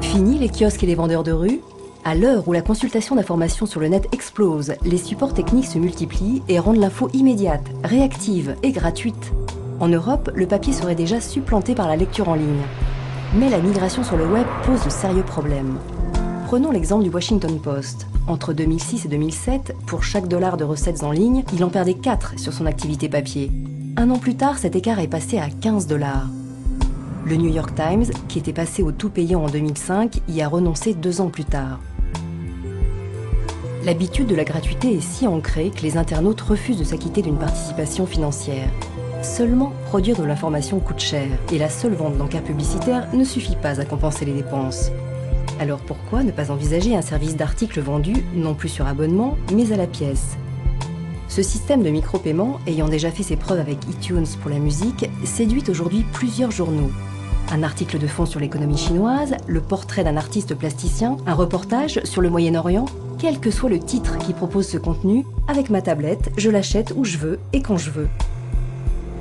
Fini les kiosques et les vendeurs de rue? À l'heure où la consultation d'informations sur le net explose, les supports techniques se multiplient et rendent l'info immédiate, réactive et gratuite. En Europe, le papier serait déjà supplanté par la lecture en ligne. Mais la migration sur le web pose de sérieux problèmes. Prenons l'exemple du Washington Post. Entre 2006 et 2007, pour chaque dollar de recettes en ligne, il en perdait 4 sur son activité papier. Un an plus tard, cet écart est passé à 15 $. Le New York Times, qui était passé au tout payant en 2005, y a renoncé 2 ans plus tard. L'habitude de la gratuité est si ancrée que les internautes refusent de s'acquitter d'une participation financière. Seulement, produire de l'information coûte cher, et la seule vente d'encarts publicitaires ne suffit pas à compenser les dépenses. Alors pourquoi ne pas envisager un service d'articles vendus, non plus sur abonnement, mais à la pièce? Ce système de micro-paiement, ayant déjà fait ses preuves avec iTunes pour la musique, séduit aujourd'hui plusieurs journaux. Un article de fond sur l'économie chinoise, le portrait d'un artiste plasticien, un reportage sur le Moyen-Orient, quel que soit le titre qui propose ce contenu, avec ma tablette, je l'achète où je veux et quand je veux.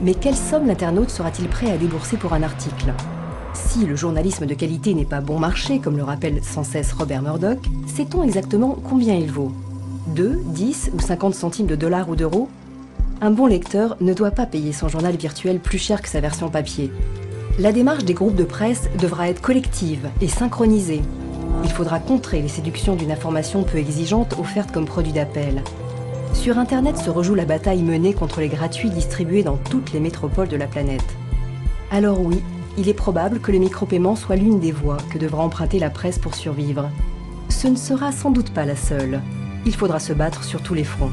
Mais quelle somme l'internaute sera-t-il prêt à débourser pour un article? Si le journalisme de qualité n'est pas bon marché, comme le rappelle sans cesse Robert Murdoch, sait-on exactement combien il vaut? 2, 10 ou 50 centimes de dollars ou d'euros? Un bon lecteur ne doit pas payer son journal virtuel plus cher que sa version papier. La démarche des groupes de presse devra être collective et synchronisée. Il faudra contrer les séductions d'une information peu exigeante offerte comme produit d'appel. Sur Internet se rejoue la bataille menée contre les gratuits distribués dans toutes les métropoles de la planète. Alors oui, il est probable que le micro-paiement soit l'une des voies que devra emprunter la presse pour survivre. Ce ne sera sans doute pas la seule. Il faudra se battre sur tous les fronts.